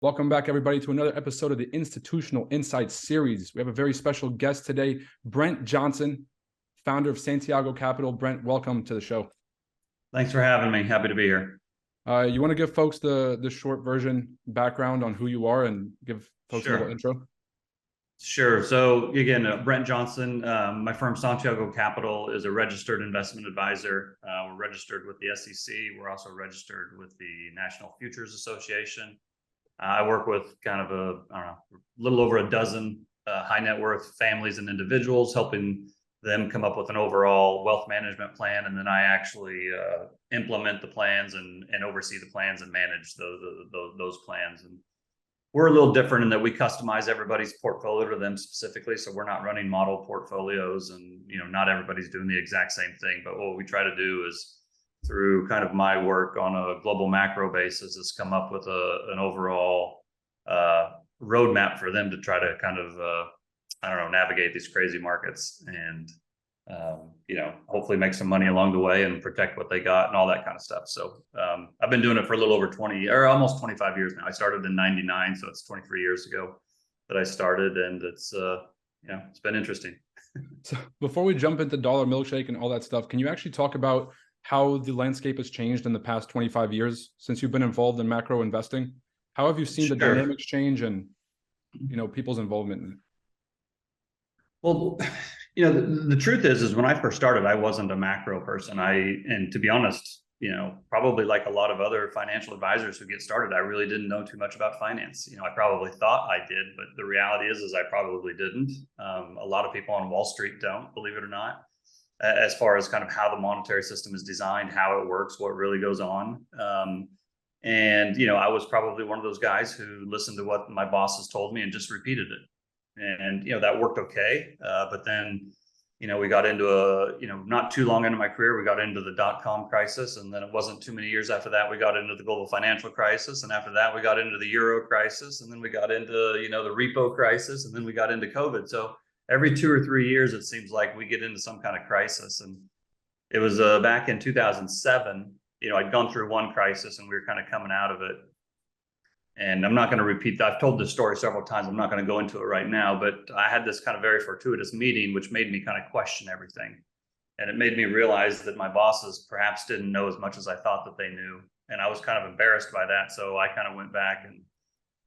Welcome back, everybody, to another episode of the Institutional Insights series. We have a very special guest today, Brent Johnson, founder of Santiago Capital. Brent, welcome to the show. Thanks for having me. Happy to be here. You want to give folks the short version background on who you are and give folks a little intro? Sure. So again, Brent Johnson, my firm Santiago Capital is a registered investment advisor. We're registered with the SEC. We're also registered with the National Futures Association. I work with kind of a little over a dozen high net worth families and individuals, helping them come up with an overall wealth management plan. And then I actually implement the plans and oversee the plans and manage those plans. And we're a little different in that we customize everybody's portfolio to them specifically. So we're not running model portfolios, and not everybody's doing the exact same thing. But what we try to do is, through kind of my work on a global macro basis, is come up with an overall roadmap for them to try to kind of navigate these crazy markets and hopefully make some money along the way and protect what they got and all that kind of stuff. So I've been doing it for a little over 20 or almost 25 years now. I started in '99, so it's 23 years ago that I started, and it's it's been interesting. So before we jump into Dollar Milkshake and all that stuff, can you actually talk about how the landscape has changed in the past 25 years since you've been involved in macro investing? How have you seen the dynamics change and people's involvement in it? Well, the truth is when I first started, I wasn't a macro person. And to be honest, probably like a lot of other financial advisors who get started, I really didn't know too much about finance. I probably thought I did, but the reality is I probably didn't. A lot of people on Wall Street don't, believe it or not, as far as kind of how the monetary system is designed, how it works, what really goes on. And I was probably one of those guys who listened to what my bosses told me and just repeated it. And that worked okay, but then we got into not too long into my career, we got into the dot-com crisis, and then it wasn't too many years after that we got into the global financial crisis, and after that we got into the Euro crisis, and then we got into the repo crisis, and then we got into COVID. So every 2 or 3 years it seems like we get into some kind of crisis. And it was back in 2007. I'd gone through one crisis and we were kind of coming out of it. And I'm not going to repeat that. I've told this story several times. I'm not going to go into it right now, but I had this kind of very fortuitous meeting, which made me kind of question everything. And it made me realize that my bosses perhaps didn't know as much as I thought that they knew. And I was kind of embarrassed by that. So I kind of went back and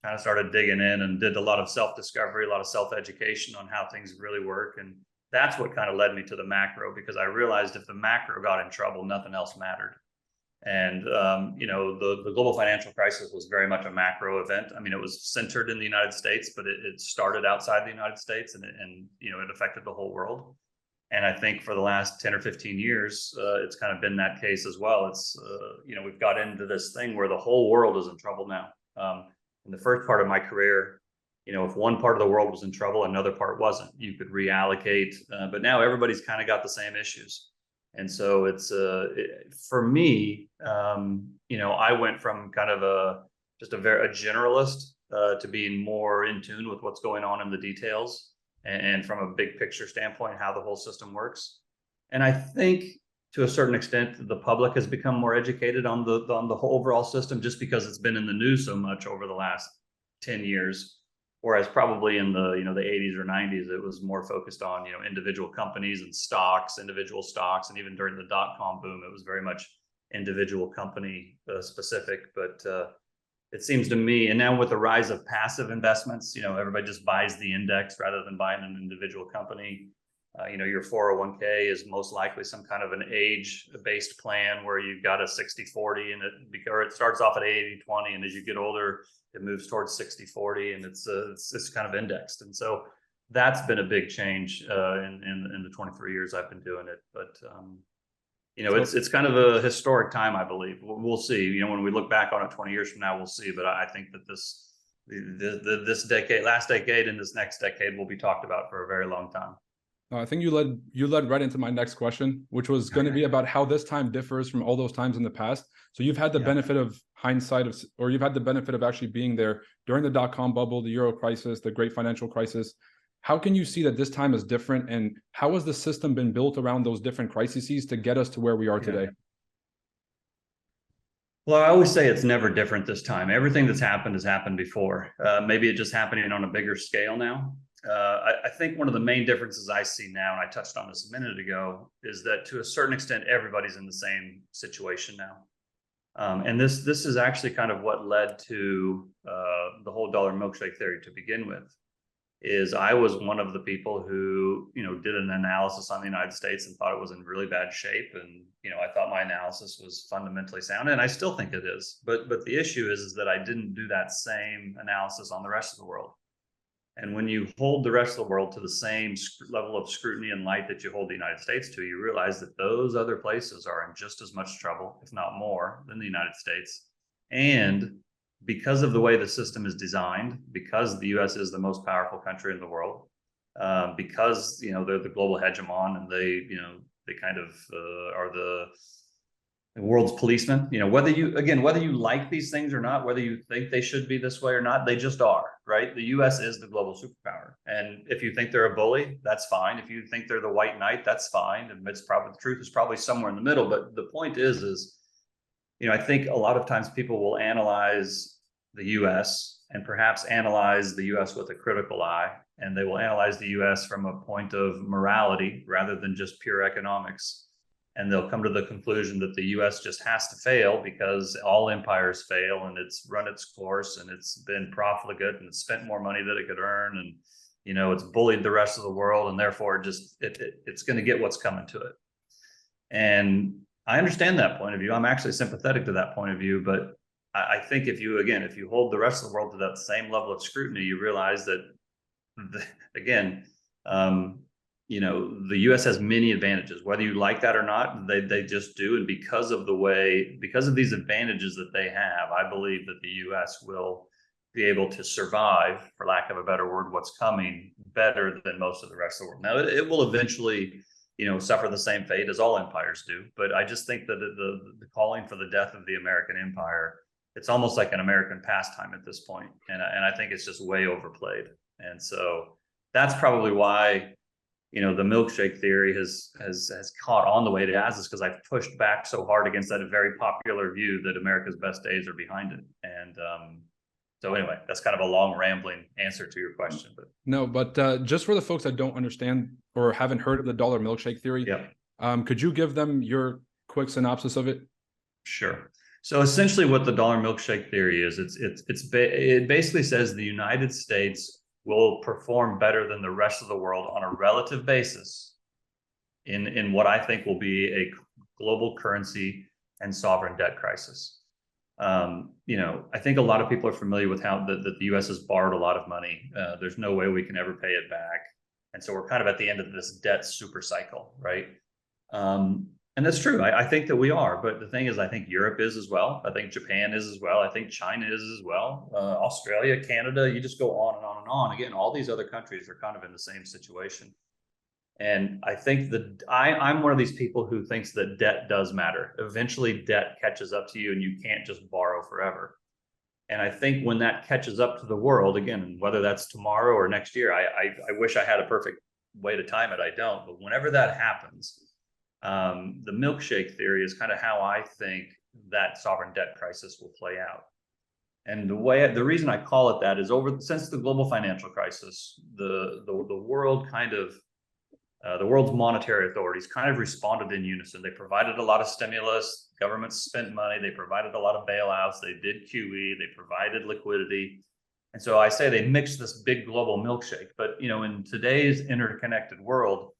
kind of started digging in and did a lot of self-discovery, a lot of self-education on how things really work. And that's what kind of led me to the macro, because I realized if the macro got in trouble, nothing else mattered. And, the global financial crisis was very much a macro event. I mean, it was centered in the United States, but it started outside the United States, and it affected the whole world. And I think for the last 10 or 15 years, it's kind of been that case as well. It's, we've got into this thing where the whole world is in trouble now. In the first part of my career, if one part of the world was in trouble, another part wasn't. You could reallocate, but now everybody's kind of got the same issues. And so it's for me, I went from kind of a generalist to being more in tune with what's going on in the details, and from a big picture standpoint, how the whole system works. And I think to a certain extent, the public has become more educated on the whole overall system, just because it's been in the news so much over the last 10 years. Whereas probably in the the 80s or 90s, it was more focused on individual companies and individual stocks, and even during the dot-com boom, it was very much individual company specific. But it seems to me, and now with the rise of passive investments, everybody just buys the index rather than buying an individual company. Your 401k is most likely some kind of an age-based plan where you've got a 60-40, and it starts off at 80-20, and as you get older, it moves towards 60-40, and it's kind of indexed. And so that's been a big change in the 23 years I've been doing it. But it's kind of a historic time, I believe. We'll see. When we look back on it 20 years from now, we'll see. But I think that this decade, last decade, and this next decade will be talked about for a very long time. I think you led right into my next question, which was going to be about how this time differs from all those times in the past. So you've had the benefit of hindsight or you've had the benefit of actually being there during the dot-com bubble, the Euro crisis, the great financial crisis. How can you see that this time is different, and how has the system been built around those different crises to get us to where we are today? Well, I always say it's never different this time. Everything that's happened has happened before. Maybe it's just happening on a bigger scale now. I think one of the main differences I see now, and I touched on this a minute ago, is that to a certain extent, everybody's in the same situation now. And this is actually kind of what led to the whole dollar milkshake theory to begin with. Is I was one of the people who, did an analysis on the United States and thought it was in really bad shape. And, I thought my analysis was fundamentally sound, and I still think it is. But the issue is that I didn't do that same analysis on the rest of the world. And when you hold the rest of the world to the same level of scrutiny and light that you hold the United States to, you realize that those other places are in just as much trouble, if not more, than the United States. And because of the way the system is designed, because the US is the most powerful country in the world, because they're the global hegemon, and they kind of are the world's policemen. Whether you like these things or not, whether you think they should be this way or not, they just are, right? The US is the global superpower, and if you think they're a bully, that's fine. If you think they're the white knight, that's fine. And it's probably, the truth is probably somewhere in the middle. But the point is I think a lot of times people will analyze the US and perhaps analyze the US with a critical eye, and they will analyze the US from a point of morality rather than just pure economics. And they'll come to the conclusion that the US just has to fail because all empires fail, and it's run its course, and it's been profligate, and it's spent more money than it could earn, and it's bullied the rest of the world, and therefore it's going to get what's coming to it. And I understand that point of view. I'm actually sympathetic to that point of view. But I think if you hold the rest of the world to that same level of scrutiny, you realize that, the US has many advantages, whether you like that or not. They just do. And because of these advantages that they have, I believe that the US will be able to survive, for lack of a better word, what's coming better than most of the rest of the world. Now, it will eventually suffer the same fate as all empires do. But I just think that the calling for the death of the American empire, it's almost like an American pastime at this point. And I think it's just way overplayed. And so that's probably why, the milkshake theory has caught on the way it has, is because I've pushed back so hard against that very popular view that America's best days are behind it. And so anyway, that's kind of a long rambling answer to your question. But no, but just for the folks that don't understand or haven't heard of the dollar milkshake theory, could you give them your quick synopsis of it? Sure. So essentially what the dollar milkshake theory is, it basically says the United States will perform better than the rest of the world on a relative basis in what I think will be a global currency and sovereign debt crisis. I think a lot of people are familiar with how the US has borrowed a lot of money. There's no way we can ever pay it back. And so we're kind of at the end of this debt super cycle, right? And that's true. I think that we are. But the thing is, I think Europe is as well. I think Japan is as well. I think China is as well. Australia, Canada, you just go on and on and on. Again, all these other countries are kind of in the same situation. And I think that I'm one of these people who thinks that debt does matter. Eventually, debt catches up to you, and you can't just borrow forever. And I think when that catches up to the world, again, whether that's tomorrow or next year, I wish I had a perfect way to time it. I don't. But whenever that happens, the milkshake theory is kind of how I think that sovereign debt crisis will play out. And the reason I call it that is since the global financial crisis, the world kind of the world's monetary authorities kind of responded in unison. They provided a lot of stimulus, governments spent money, they provided a lot of bailouts, they did QE, they provided liquidity. And so I say they mixed this big global milkshake. But in today's interconnected world,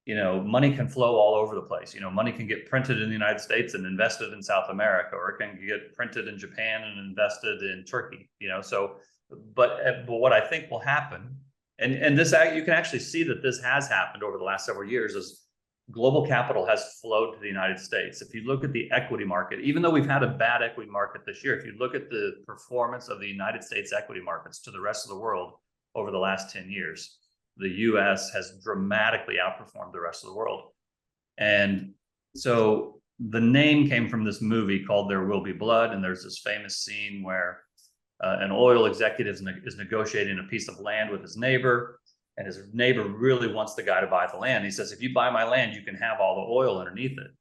money can flow all over the place. Money can get printed in the United States and invested in South America, or it can get printed in Japan and invested in Turkey. But what I think will happen, and this, you can actually see that this has happened over the last several years, is global capital has flowed to the United States. If you look at the equity market, even though we've had a bad equity market this year, if you look at the performance of the United States equity markets to the rest of the world over the last 10 years, the US has dramatically outperformed the rest of the world. And so the name came from this movie called There Will Be Blood. And there's this famous scene where an oil executive is negotiating a piece of land with his neighbor, and his neighbor really wants the guy to buy the land. He says, if you buy my land, you can have all the oil underneath it.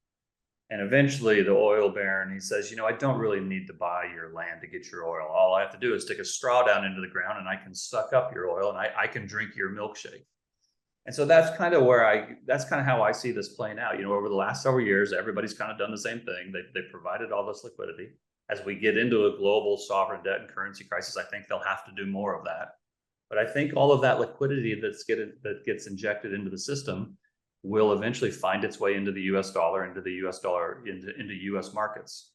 And eventually the oil baron, he says, I don't really need to buy your land to get your oil. All I have to do is stick a straw down into the ground and I can suck up your oil and I can drink your milkshake. And so that's kind of how I see this playing out. Over the last several years, everybody's kind of done the same thing. They provided all this liquidity. As we get into a global sovereign debt and currency crisis, I think they'll have to do more of that. But I think all of that liquidity that gets injected into the system will eventually find its way into the U.S. dollar, into U.S. markets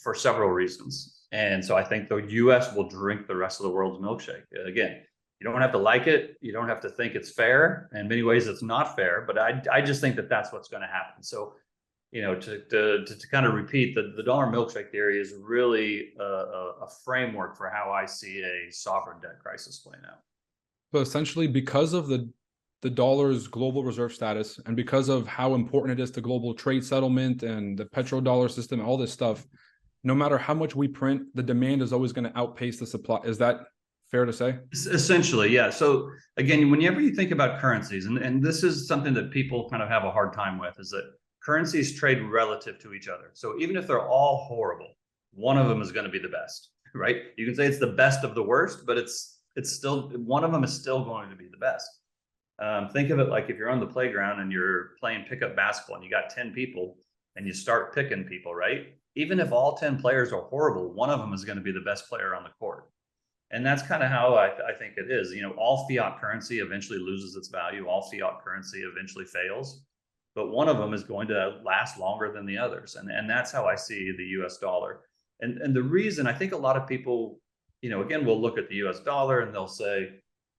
for several reasons. And so I think the U.S. will drink the rest of the world's milkshake. Again, you don't have to like it. You don't have to think it's fair. In many ways, it's not fair. But I just think that that's what's going to happen. So, to kind of repeat, the dollar milkshake theory is really a framework for how I see a sovereign debt crisis playing out. So essentially, because of the dollar's global reserve status and because of how important it is to global trade settlement and the petrodollar system, all this stuff, no matter how much we print, the demand is always going to outpace the supply. Is that fair to say? Essentially, yeah. So again, whenever you think about currencies, and this is something that people kind of have a hard time with, is that currencies trade relative to each other. So even if they're all horrible, one of them is going to be the best, right? You can say it's the best of the worst, but it's still, one of them is still going to be the best. Think of it like if you're on the playground and you're playing pickup basketball and you got 10 people and you start picking people, right? Even if all 10 players are horrible, one of them is going to be the best player on the court. And that's kind of how I think it is. All fiat currency eventually loses its value. All fiat currency eventually fails. But one of them is going to last longer than the others. And that's how I see the US dollar. And the reason, I think a lot of people, again, will look at the US dollar and they'll say,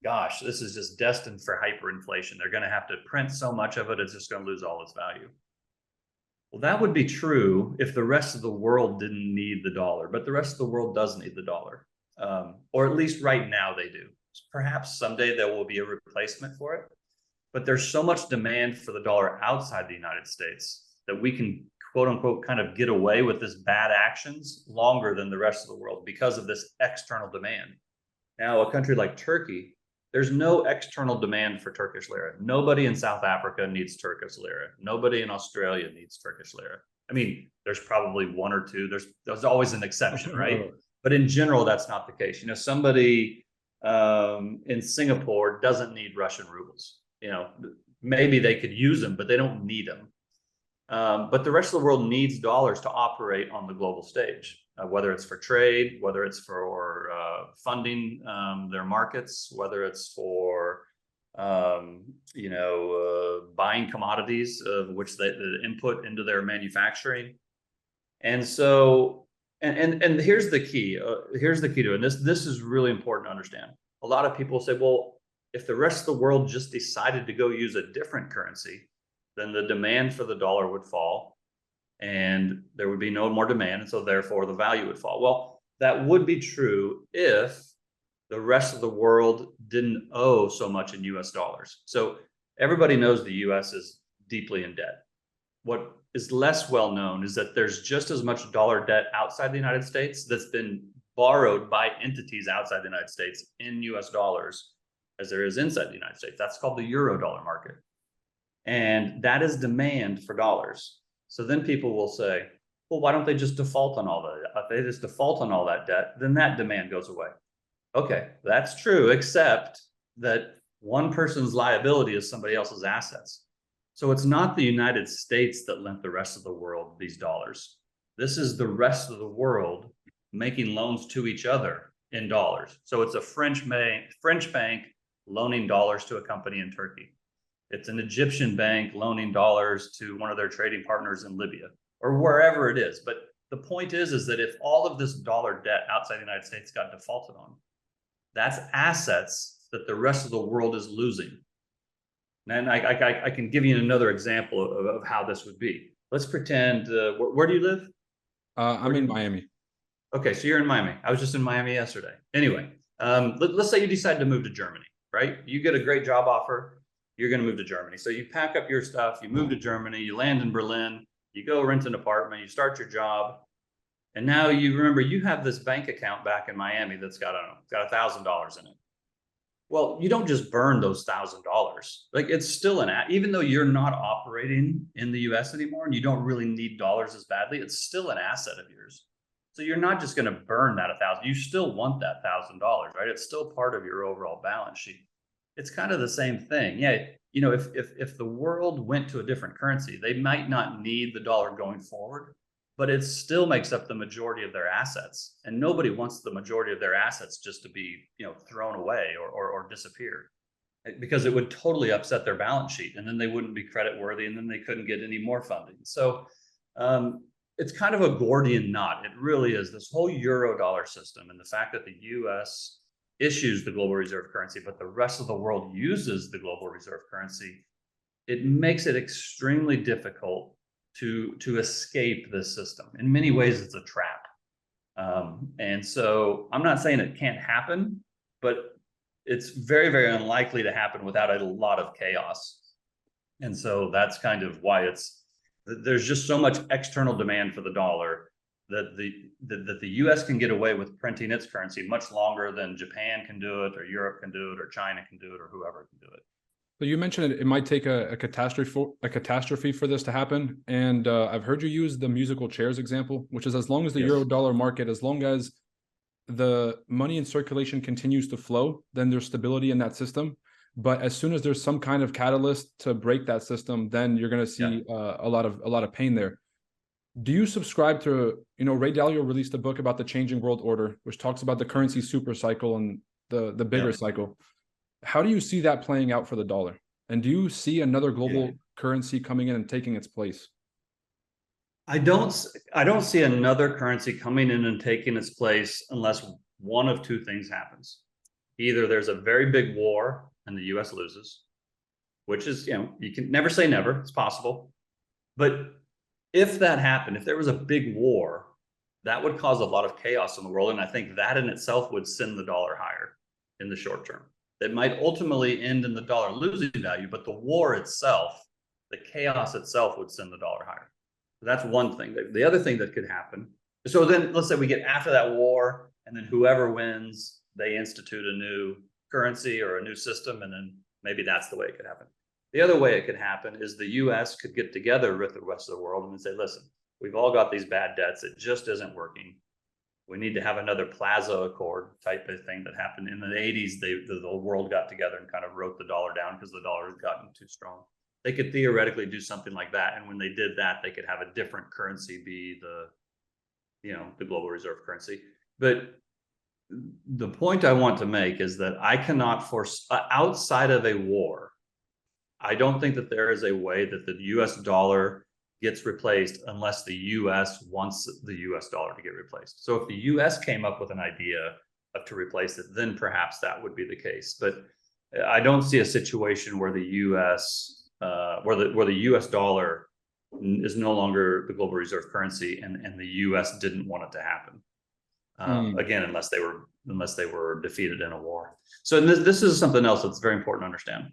gosh, this is just destined for hyperinflation. They're going to have to print so much of it, it's just going to lose all its value. Well, that would be true if the rest of the world didn't need the dollar, but the rest of the world does need the dollar. Or at least right now they do. Perhaps someday there will be a replacement for it, but there's so much demand for the dollar outside the United States that we can, quote unquote, kind of get away with this bad actions longer than the rest of the world because of this external demand. Now, a country like Turkey, there's no external demand for Turkish lira. Nobody in South Africa needs Turkish lira. Nobody in Australia needs Turkish lira. I mean, there's probably one or two. There's always an exception, right? But in general, that's not the case. Somebody in Singapore doesn't need Russian rubles. Maybe they could use them, but they don't need them. But the rest of the world needs dollars to operate on the global stage, whether it's for trade, whether it's for funding their markets, whether it's for buying commodities of which they input into their manufacturing. And so, and here's the key. Here's the key to it. And this is really important to understand. A lot of people say, well, if the rest of the world just decided to go use a different currency, then the demand for the dollar would fall and there would be no more demand. And so therefore the value would fall. Well, that would be true if the rest of the world didn't owe so much in US dollars. So everybody knows the US is deeply in debt. What is less well known is that there's just as much dollar debt outside the United States that's been borrowed by entities outside the United States in US dollars as there is inside the United States. That's called the Eurodollar market. And that is demand for dollars. So then people will say, well, why don't they just default on all that? If they just default on all that debt, then that demand goes away. Okay, that's true, except that one person's liability is somebody else's assets. So it's not the United States that lent the rest of the world these dollars. This is the rest of the world making loans to each other in dollars. So it's a French bank loaning dollars to a company in Turkey. It's an Egyptian bank loaning dollars to one of their trading partners in Libya or wherever it is. But the point is that if all of this dollar debt outside the United States got defaulted on, that's assets that the rest of the world is losing. And I can give you another example of how this would be. Let's pretend, where do you live? I'm in Miami. Okay, so you're in Miami. I was just in Miami yesterday. Anyway, let's say you decide to move to Germany, right? You get a great job offer. You're going to move to Germany. So you pack up your stuff, you move to Germany, you land in Berlin, you go rent an apartment, you start your job. And now you remember you have this bank account back in Miami that's got, I don't know, got $1,000 in it. Well, you don't just burn those $1,000. Like it's still even though you're not operating in the US anymore and you don't really need dollars as badly, it's still an asset of yours. So you're not just going to burn that 1,000. You still want that $1,000, right? It's still part of your overall balance sheet. It's kind of the same thing. Yeah, you know, if the world went to a different currency, they might not need the dollar going forward, but it still makes up the majority of their assets. And nobody wants the majority of their assets just to be, you know, thrown away or disappear, because it would totally upset their balance sheet, and then they wouldn't be credit worthy, and then they couldn't get any more funding. So it's kind of a Gordian knot. It really is. This whole Eurodollar system and the fact that the US issues the global reserve currency, but the rest of the world uses the global reserve currency, it makes it extremely difficult to escape this system. In many ways, it's a trap. And so I'm not saying it can't happen, but it's very, very unlikely to happen without a lot of chaos. And so that's kind of why there's just so much external demand for the dollar that the US can get away with printing its currency much longer than Japan can do it, or Europe can do it, or China can do it, or whoever can do it. So you mentioned it might take a catastrophe for this to happen, and I've heard you use the musical chairs example, which is as long as the Eurodollar market, as long as the money in circulation continues to flow, then there's stability in that system. But as soon as there's some kind of catalyst to break that system, then you're going to see a lot of pain there. Do you subscribe to, you know, Ray Dalio released a book about the changing world order, which talks about the currency super cycle and the bigger cycle. How do you see that playing out for the dollar? And do you see another global currency coming in and taking its place? I don't see another currency coming in and taking its place unless one of two things happens. Either there's a very big war and the US loses, which is, you know, you can never say never, it's possible. But if that happened, if there was a big war, that would cause a lot of chaos in the world. And I think that in itself would send the dollar higher in the short term. That might ultimately end in the dollar losing value, but the war itself, the chaos itself, would send the dollar higher. So that's one thing. The other thing that could happen, so then let's say we get after that war, and then whoever wins, they institute a new currency or a new system, and then maybe that's the way it could happen. The other way it could happen is the US could get together with the rest of the world and say, listen, we've all got these bad debts. It just isn't working. We need to have another Plaza Accord type of thing that happened in the 80s. The world got together and kind of wrote the dollar down because the dollar had gotten too strong. They could theoretically do something like that. And when they did that, they could have a different currency be the global reserve currency. But the point I want to make is that I cannot force, outside of a war, I don't think that there is a way that the US dollar gets replaced unless the US wants the US dollar to get replaced. So if the US came up with an idea to replace it, then perhaps that would be the case. But I don't see a situation where the US, where the US dollar is no longer the global reserve currency, and the US didn't want it to happen. Again, unless they were defeated in a war. So this is something else that's very important to understand.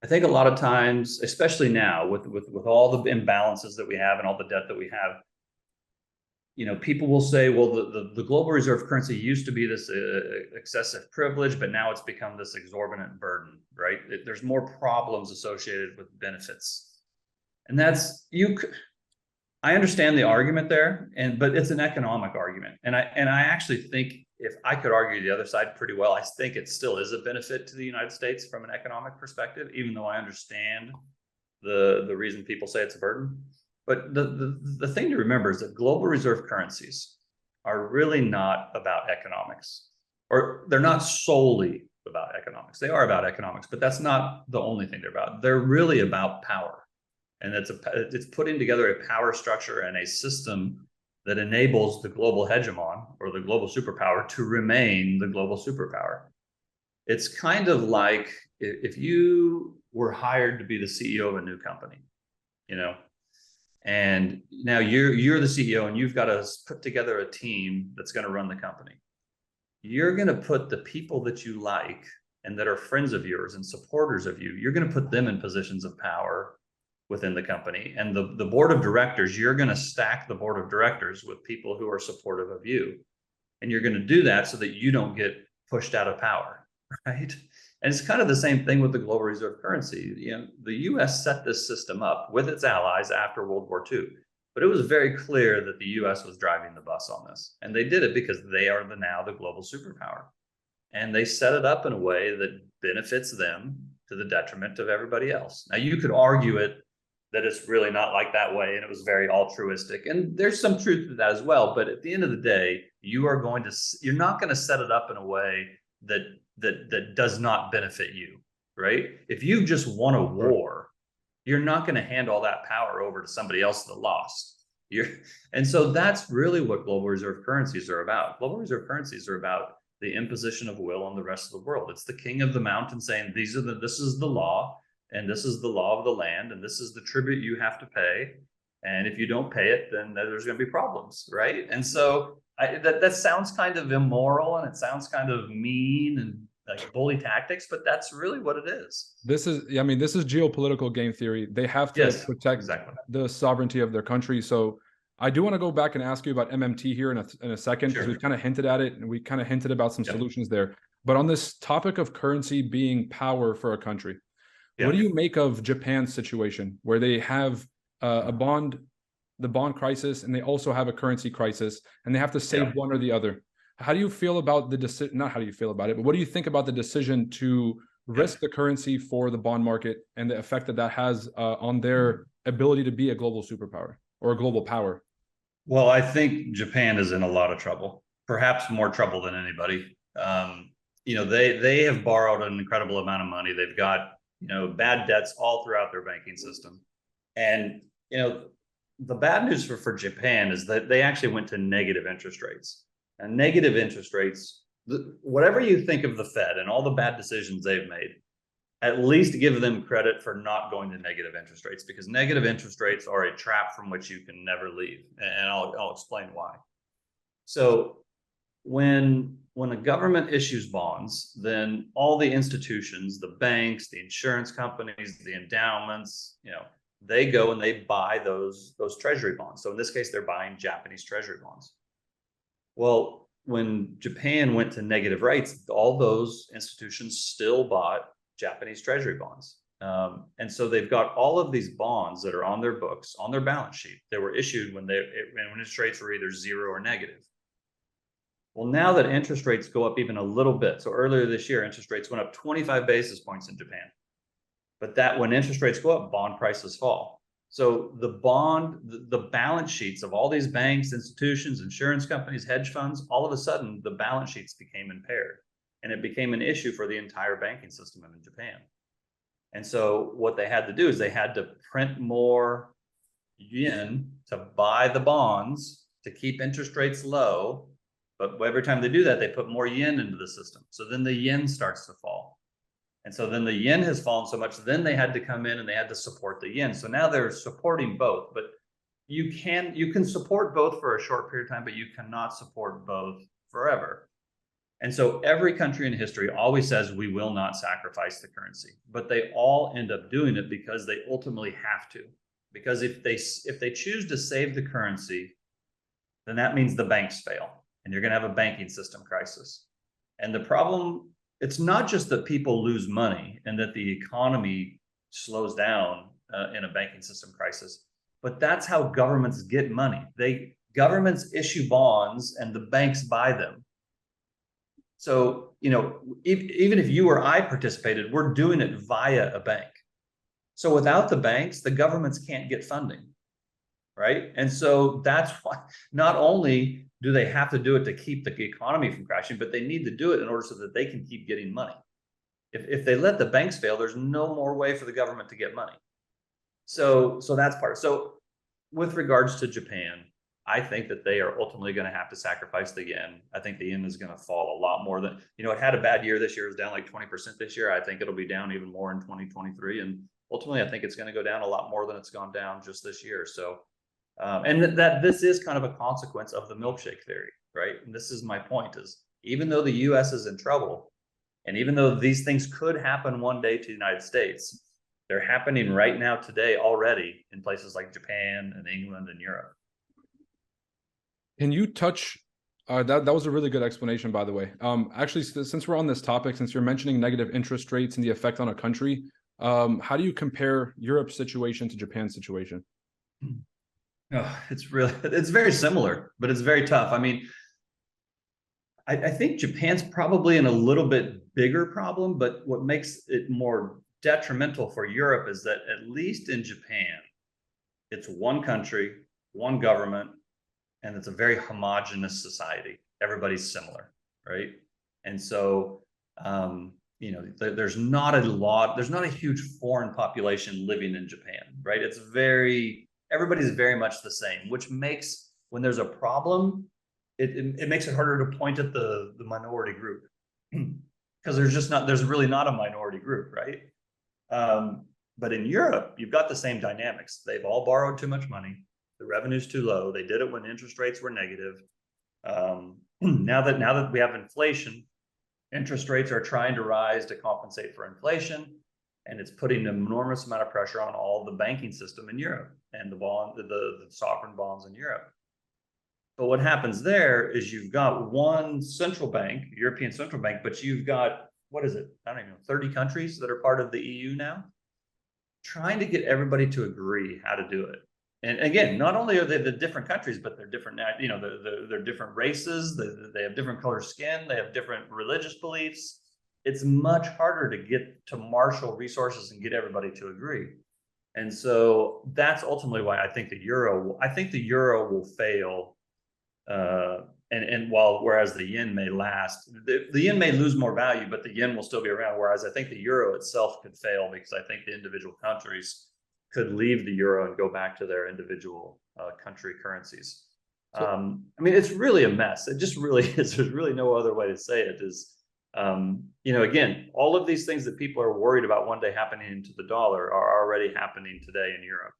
I think a lot of times, especially now with all the imbalances that we have and all the debt that we have, you know, people will say, well, the global reserve currency used to be this excessive privilege, but now it's become this exorbitant burden, right? There's more problems associated with benefits. And I understand the argument there, but it's an economic argument. And I actually think, if I could argue the other side pretty well, I think it still is a benefit to the United States from an economic perspective, even though I understand the reason people say it's a burden. But the thing to remember is that global reserve currencies are really not about economics, or they're not solely about economics. They are about economics, but that's not the only thing they're about. They're really about power. And it's putting together a power structure and a system that enables the global hegemon or the global superpower to remain the global superpower. It's kind of like if you were hired to be the CEO of a new company, you know, and now you're the CEO and you've got to put together a team that's going to run the company. You're going to put the people that you like and that are friends of yours and supporters of you, you're going to put them in positions of power within the company. And the board of directors, you're going to stack the board of directors with people who are supportive of you. And you're going to do that so that you don't get pushed out of power, right? And it's kind of the same thing with the global reserve currency. The US set this system up with its allies after World War II. But it was very clear that the US was driving the bus on this. And they did it because they are now the global superpower. And they set it up in a way that benefits them to the detriment of everybody else. Now, you could argue that it's really not like that way, and it was very altruistic. And there's some truth to that as well. But at the end of the day, you're not going to set it up in a way that does not benefit you, right? If you just won a war, you're not going to hand all that power over to somebody else that lost. And so that's really what global reserve currencies are about. Global reserve currencies are about the imposition of will on the rest of the world. It's the king of the mountain saying, this is the law, and this is the law of the land, and this is the tribute you have to pay. And if you don't pay it, then there's going to be problems, right? And so that sounds kind of immoral, and it sounds kind of mean and like bully tactics, but that's really what it is. This is geopolitical game theory. They have to protect the sovereignty of their country. So I do want to go back and ask you about MMT here in a second, because we've kind of hinted at it, and we kind of hinted about some solutions there. But on this topic of currency being power for a country, what do you make of Japan's situation, where they have the bond crisis, and they also have a currency crisis, and they have to save one or the other? How do you feel about the decision? Not how do you feel about it, but what do you think about the decision to risk the currency for the bond market and the effect that has on their ability to be a global superpower or a global power? Well, I think Japan is in a lot of trouble, perhaps more trouble than anybody. They have borrowed an incredible amount of money. They've got, bad debts all throughout their banking system. And, the bad news for Japan is that they actually went to negative interest rates. And negative interest rates, whatever you think of the Fed and all the bad decisions they've made, at least give them credit for not going to negative interest rates, because negative interest rates are a trap from which you can never leave. And I'll explain why. So when a government issues bonds, then all the institutions, the banks, the insurance companies, the endowments, they go and they buy those treasury bonds. So in this case, they're buying Japanese treasury bonds. Well, when Japan went to negative rates, all those institutions still bought Japanese treasury bonds. And so they've got all of these bonds that are on their books, on their balance sheet. They were issued when interest rates were either zero or negative. Well, now that interest rates go up even a little bit, so earlier this year, interest rates went up 25 basis points in Japan. But that when interest rates go up, bond prices fall. So the balance sheets of all these banks, institutions, insurance companies, hedge funds, all of a sudden, the balance sheets became impaired. And it became an issue for the entire banking system in Japan. And so what they had to do is they had to print more yen to buy the bonds to keep interest rates low. But every time they do that, they put more yen into the system. So then the yen starts to fall. And so then the yen has fallen so much, then they had to come in and they had to support the yen. So now they're supporting both, but you can support both for a short period of time, but you cannot support both forever. And so every country in history always says we will not sacrifice the currency, but they all end up doing it because they ultimately have to. Because if they choose to save the currency, then that means the banks fail and you're going to have a banking system crisis. And the problem, it's not just that people lose money and that the economy slows down in a banking system crisis, but that's how governments get money. Governments issue bonds and the banks buy them. So, even if you or I participated, we're doing it via a bank. So without the banks, the governments can't get funding, right? And so that's why not only do they have to do it to keep the economy from crashing, but they need to do it in order so that they can keep getting money. If they let the banks fail, there's no more way for the government to get money. So that's part. So with regards to Japan, I think that they are ultimately going to have to sacrifice the yen. I think the yen is going to fall a lot more than, it had a bad year this year. It was down like 20% this year. I think it'll be down even more in 2023. And ultimately, I think it's going to go down a lot more than it's gone down just this year. So, and that this is kind of a consequence of the milkshake theory, right? And this is my point is, even though the US is in trouble, and even though these things could happen one day to the United States, they're happening right now today already in places like Japan and England and Europe. Can you touch That was a really good explanation, by the way. Actually, since we're on this topic, since you're mentioning negative interest rates and the effect on a country, how do you compare Europe's situation to Japan's situation? Oh, it's very similar, but it's very tough. I mean, I think Japan's probably in a little bit bigger problem, but what makes it more detrimental for Europe is that at least in Japan, it's one country, one government, and it's a very homogenous society. Everybody's similar, right? And so, there's not a huge foreign population living in Japan, right? Everybody's very much the same, which makes, when there's a problem, it makes it harder to point at the minority group because there's really not a minority group, right? But in Europe, you've got the same dynamics. They've all borrowed too much money. The revenue's too low. They did it when interest rates were negative. Now that we have inflation, interest rates are trying to rise to compensate for inflation, and it's putting an enormous amount of pressure on all the banking system in Europe and the sovereign bonds in Europe. But what happens there is you've got one central bank, European Central Bank, but you've got, what is it? I don't even know, 30 countries that are part of the EU now, trying to get everybody to agree how to do it. And again, not only are they the different countries, but they're different, they're different races, they have different color skin, they have different religious beliefs. It's much harder to get to marshal resources and get everybody to agree. And so that's ultimately why I think the euro will fail. Whereas the yen may last, the yen may lose more value, but the yen will still be around. Whereas I think the euro itself could fail because I think the individual countries could leave the euro and go back to their individual country currencies. I mean, it's really a mess. It just really is. There's really no other way to say it. Again, all of these things that people are worried about one day happening to the dollar are already happening today in Europe.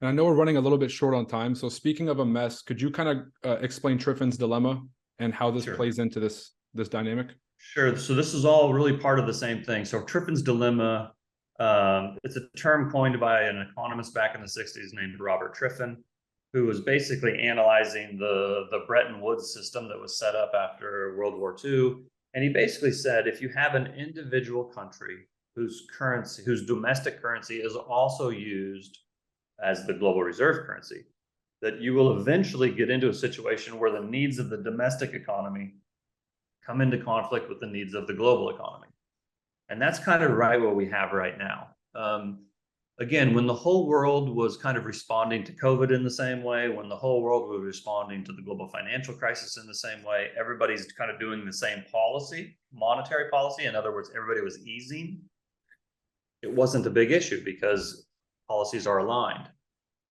And I know we're running a little bit short on time. So speaking of a mess, could you kind of explain Triffin's dilemma and how this plays into this dynamic? Sure. So this is all really part of the same thing. So Triffin's dilemma, it's a term coined by an economist back in the 60s named Robert Triffin, who was basically analyzing the Bretton Woods system that was set up after World War II. And he basically said, if you have an individual country whose domestic currency is also used as the global reserve currency, that you will eventually get into a situation where the needs of the domestic economy come into conflict with the needs of the global economy. And that's kind of right what we have right now. Again, when the whole world was kind of responding to COVID in the same way, when the whole world was responding to the global financial crisis in the same way, everybody's kind of doing the same policy, monetary policy. In other words, everybody was easing. It wasn't a big issue because policies are aligned.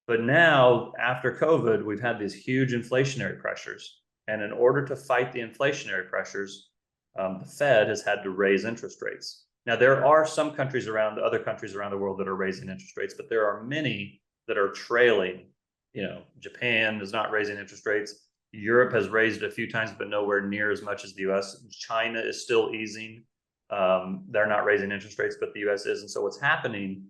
But now, after COVID, we've had these huge inflationary pressures. And in order to fight the inflationary pressures, the Fed has had to raise interest rates. Now, there are some other countries around the world that are raising interest rates, but there are many that are trailing. Japan is not raising interest rates. Europe has raised a few times, but nowhere near as much as the US. China is still easing. They're not raising interest rates, but the US is. And so what's happening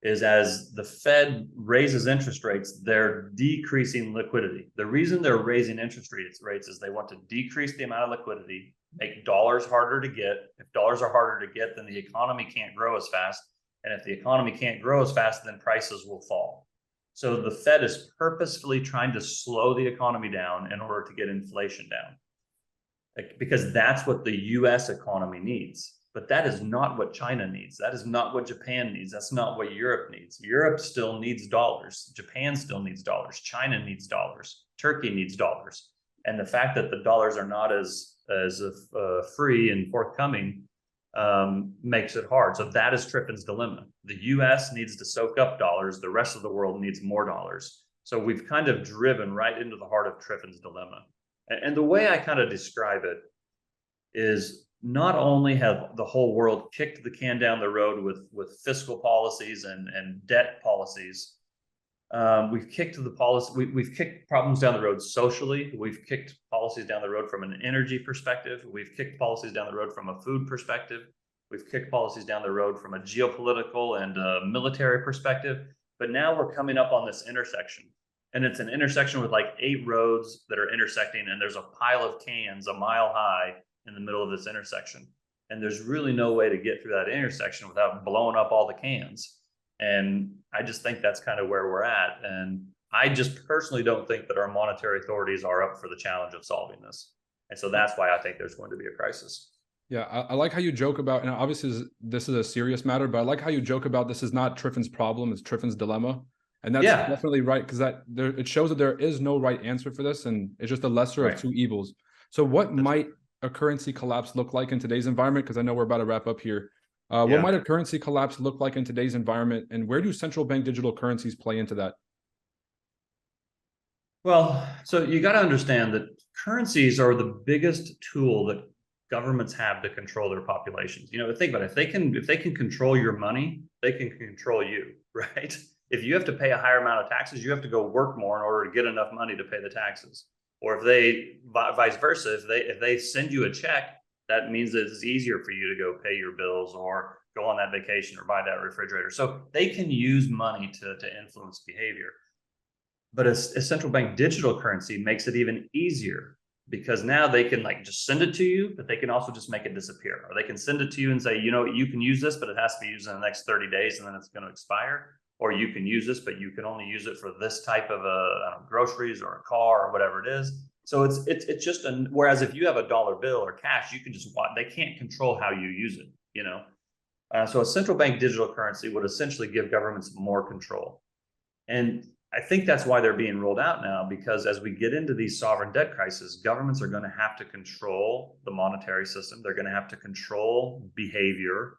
is as the Fed raises interest rates, they're decreasing liquidity. The reason they're raising interest rates is they want to decrease the amount of liquidity, make dollars harder to get. If dollars are harder to get, then the economy can't grow as fast. And if the economy can't grow as fast, then prices will fall. So the Fed is purposefully trying to slow the economy down in order to get inflation down, because that's what the US economy needs. But that is not what China needs. That is not what Japan needs. That's not what Europe needs. Europe still needs dollars. Japan still needs dollars. China needs dollars. Turkey needs dollars. And the fact that the dollars are not as free and forthcoming makes it hard. So that is Triffin's dilemma. The US needs to soak up dollars. The rest of the world needs more dollars. So we've kind of driven right into the heart of Triffin's dilemma. And the way I kind of describe it is, not only have the whole world kicked the can down the road with fiscal policies and debt policies, we've kicked problems down the road socially. We've kicked policies down the road from an energy perspective. We've kicked policies down the road from a food perspective. We've kicked policies down the road from a geopolitical and military perspective. But now we're coming up on this intersection. and it's an intersection with like 8 roads that are intersecting, and there's a pile of cans a mile high in the middle of this intersection. And there's really no way to get through that intersection without blowing up all the cans. And I just think that's kind of where we're at. And I just personally don't think that our monetary authorities are up for the challenge of solving this. And so that's why I think there's going to be a crisis. Yeah, I like how you joke about, and obviously this is a serious matter, but I like how you joke about this is not Triffin's problem, it's Triffin's dilemma. And that's definitely right, because it shows that there is no right answer for this, and it's just a lesser of two evils. So what might a currency collapse look like in today's environment? Because I know we're about to wrap up here. What might a currency collapse look like in today's environment, and where do central bank digital currencies play into that? Well, so you got to understand that currencies are the biggest tool that governments have to control their populations. Think about it. If they can control your money, they can control you, right? If you have to pay a higher amount of taxes, you have to go work more in order to get enough money to pay the taxes. Or if they, vice versa, if they send you a check, that means that it's easier for you to go pay your bills or go on that vacation or buy that refrigerator. So they can use money to influence behavior. But a central bank digital currency makes it even easier, because now they can like just send it to you, but they can also just make it disappear. Or they can send it to you and say, you can use this, but it has to be used in the next 30 days and then it's going to expire. Or you can use this, but you can only use it for this type of groceries or a car or whatever it is. So it's just whereas if you have a dollar bill or cash, you can just they can't control how you use it. So a central bank digital currency would essentially give governments more control. And I think that's why they're being rolled out now, because as we get into these sovereign debt crises, governments are going to have to control the monetary system. They're going to have to control behavior,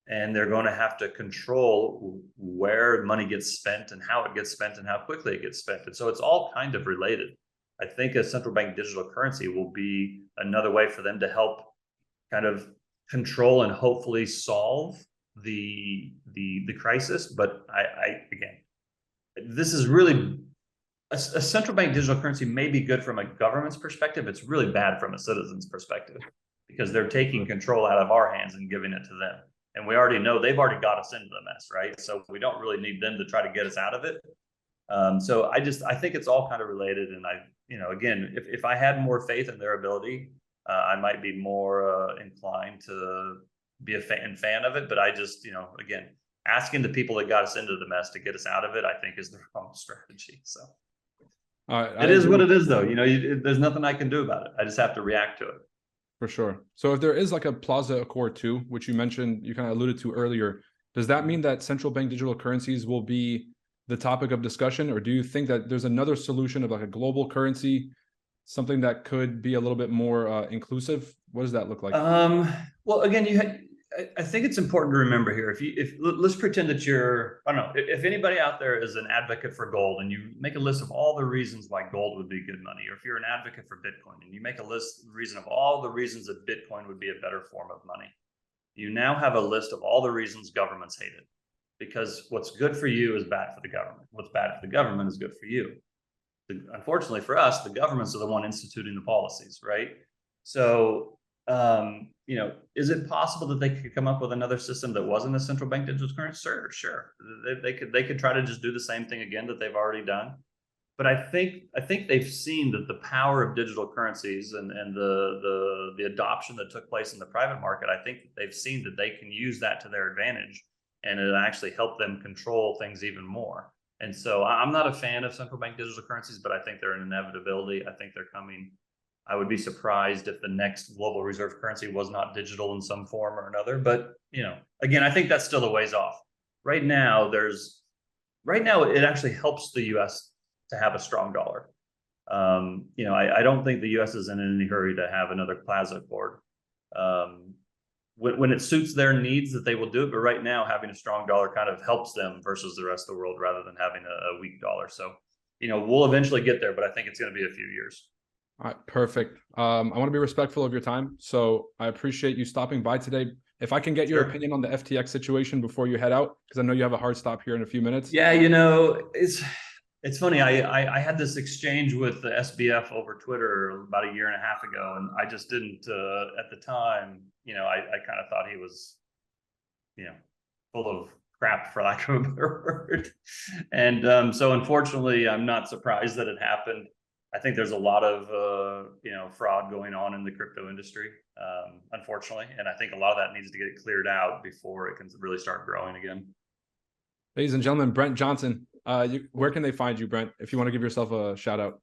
and they're going to have to control where money gets spent and how it gets spent and how quickly it gets spent. And so it's all kind of related. I think a central bank digital currency will be another way for them to help kind of control and hopefully solve the crisis. But again, this is really a central bank digital currency may be good from a government's perspective. It's really bad from a citizen's perspective, because they're taking control out of our hands and giving it to them. And we already know they've already got us into the mess, right? So we don't really need them to try to get us out of it. So I think it's all kind of related. And again, if I had more faith in their ability, I might be more inclined to be a fan of it. But I just, again, asking the people that got us into the mess to get us out of it, I think is the wrong strategy. So it is what it is, though. There's nothing I can do about it. I just have to react to it. For sure. So if there is like a Plaza Accord 2, which you mentioned, you kind of alluded to earlier, does that mean that central bank digital currencies will be the topic of discussion? Or do you think that there's another solution of like a global currency, something that could be a little bit more inclusive? What does that look like? Well, again, I think it's important to remember here, if let's pretend that I don't know, if anybody out there is an advocate for gold and you make a list of all the reasons why gold would be good money, or if you're an advocate for Bitcoin and you make a reason of all the reasons that Bitcoin would be a better form of money, you now have a list of all the reasons governments hate it, because what's good for you is bad for the government. What's bad for the government is good for you. Unfortunately for us, the governments are the one instituting the policies, right? So is it possible that they could come up with another system that wasn't a central bank digital currency? Sure. They could try to just do the same thing again that they've already done. But I think they've seen that the power of digital currencies and the adoption that took place in the private market, I think they've seen that they can use that to their advantage, and it actually help them control things even more. And so I'm not a fan of central bank digital currencies, but I think they're an inevitability. I think they're coming. I would be surprised if the next global reserve currency was not digital in some form or another. But, again, I think that's still a ways off. Right now, it actually helps the U.S. to have a strong dollar. I don't think the U.S. is in any hurry to have another Plaza Accord. When it suits their needs, that they will do it. But right now, having a strong dollar kind of helps them versus the rest of the world, rather than having a weak dollar. So, we'll eventually get there, but I think it's going to be a few years. All right, perfect. I want to be respectful of your time, so I appreciate you stopping by today. If I can get your opinion on the FTX situation before you head out, because I know you have a hard stop here in a few minutes. Yeah, it's funny. I had this exchange with the SBF over Twitter about a year and a half ago, and I just didn't at the time. I kind of thought he was, full of crap, for lack of a better word. And so unfortunately, I'm not surprised that it happened. I think there's a lot of fraud going on in the crypto industry, unfortunately, and I think a lot of that needs to get cleared out before it can really start growing again. Ladies and gentlemen, Brent Johnson. Where can they find you, Brent, if you want to give yourself a shout out?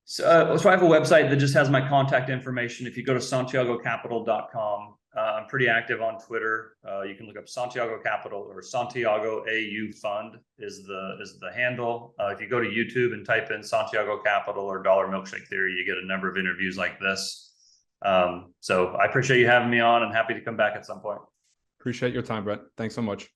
So I have a website that just has my contact information. If you go to santiagocapital.com, I'm pretty active on Twitter. You can look up Santiago Capital, or Santiago AU Fund is the handle. If you go to YouTube and type in Santiago Capital or Dollar Milkshake Theory, you get a number of interviews like this. So I appreciate you having me on, and happy to come back at some point. Appreciate your time, Brent. Thanks so much.